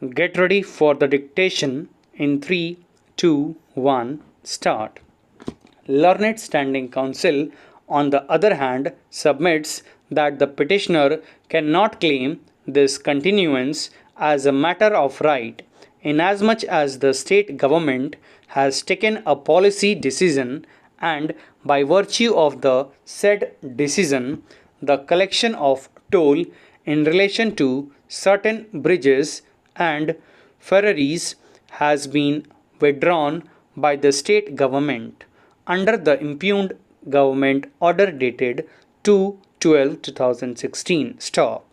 Get ready for the dictation in 3, 2, 1, start. Learned Standing Counsel, on the other hand, submits that the petitioner cannot claim this continuance as a matter of right, inasmuch as the state government has taken a policy decision and, by virtue of the said decision, the collection of toll in relation to certain bridges and ferries has been withdrawn by the state government under the impugned government order dated 2/12/2016. Stop.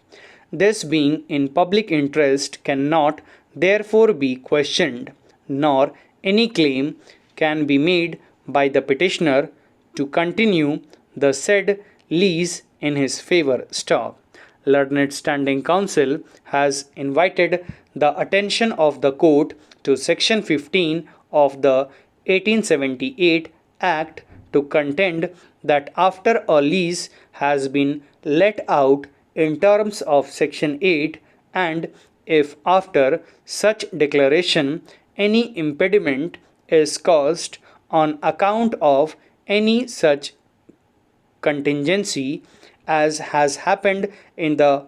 This being in public interest cannot therefore be questioned, nor any claim can be made by the petitioner to continue the said lease in his favor. Stop. Learned Standing Counsel has invited the attention of the court to Section 15 of the 1878 Act to contend that after a lease has been let out in terms of Section 8, and if after such declaration any impediment is caused on account of any such contingency as has happened in the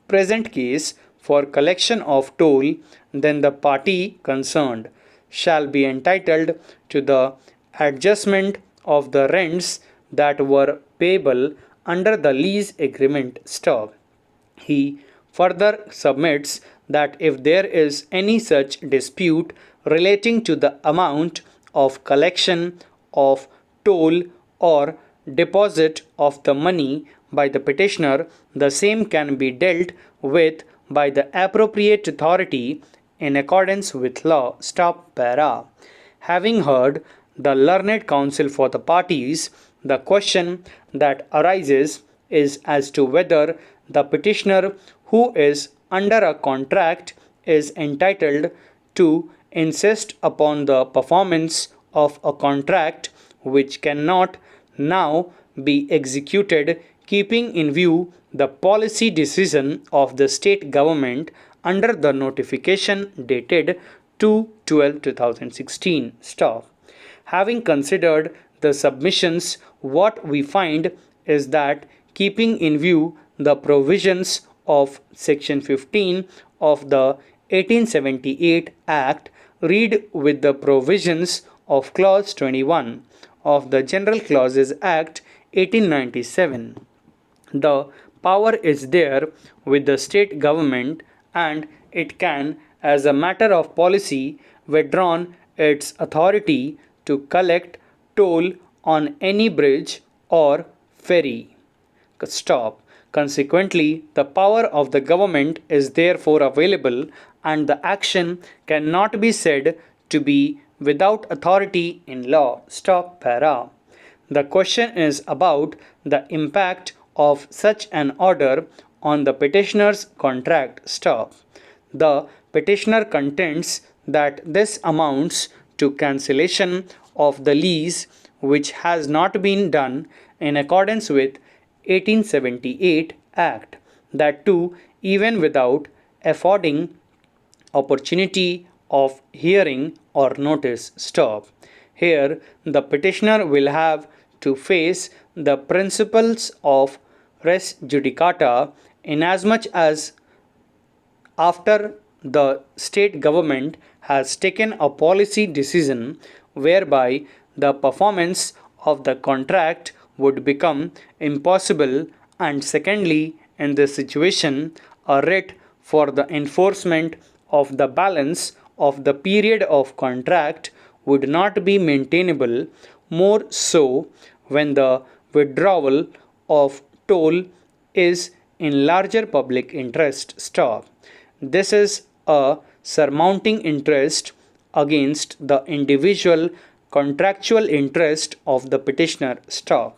present case for collection of toll, then the party concerned shall be entitled to the adjustment of the rents that were payable under the lease agreement. Stop. He further submits that if there is any such dispute relating to the amount of collection of toll or deposit of the money by the petitioner, the same can be dealt with by the appropriate authority in accordance with law. Stop para. Having heard the learned counsel for the parties, the question that arises is as to whether the petitioner who is under a contract is entitled to insist upon the performance of a contract which cannot now be executed, keeping in view the policy decision of the state government under the notification dated 2/12/2016. Stop. Having considered the submissions, what we find is that, keeping in view the provisions of Section 15 of the 1878 Act, read with the provisions of Clause 21 of the General Clauses Act 1897. The power is there with the state government, and it can, as a matter of policy, withdraw its authority to collect toll on any bridge or ferry. Stop. Consequently, the power of the government is therefore available, and the action cannot be said to be without authority in law. Stop para. The question is about the impact of such an order on the petitioner's contract. Stop. The petitioner contends that this amounts to cancellation of the lease, which has not been done in accordance with 1878 Act, that too even without affording opportunity of hearing or notice. Stop. Here the petitioner will have to face the principles of res judicata, inasmuch as after the state government has taken a policy decision whereby the performance of the contract would become impossible, and secondly, in this situation, a writ for the enforcement of the balance of the period of contract would not be maintainable, more so when the withdrawal of toll is in larger public interest. Stop. This is a surmounting interest against the individual contractual interest of the petitioner. Stop.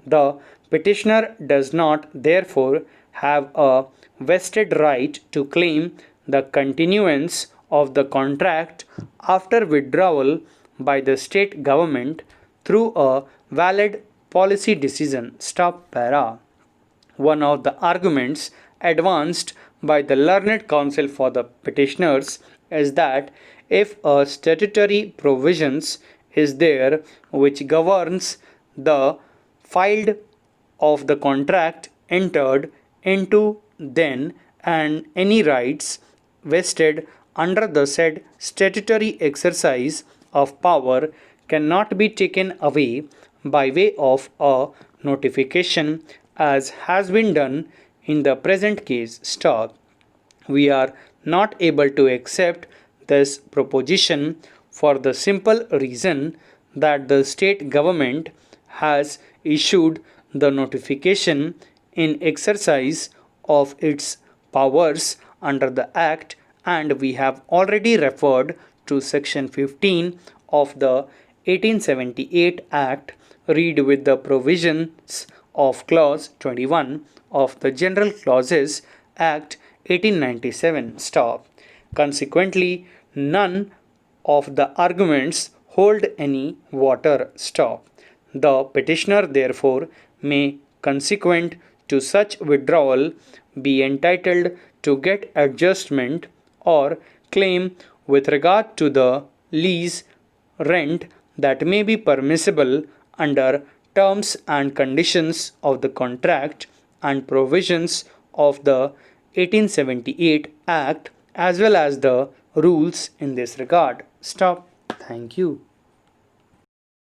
The petitioner does not therefore have a vested right to claim the continuance of the contract after withdrawal by the state government through a valid policy decision. Stop para. One of the arguments advanced by the learned counsel for the petitioners is that if a statutory provisions is there which governs the filed of the contract entered into then, and any rights vested under the said statutory exercise of power cannot be taken away by way of a notification as has been done in the present case. We are not able to accept this proposition for the simple reason that the state government has issued the notification in exercise of its powers under the Act, and we have already referred to section 15 of the 1878 Act. Read with the provisions of clause 21 of the General Clauses Act 1897. Consequently, none of the arguments hold any water. The petitioner therefore may, consequent to such withdrawal, be entitled to get adjustment or claim with regard to the lease rent that may be permissible under terms and conditions of the contract and provisions of the 1878 Act as well as the rules in this regard. Thank you.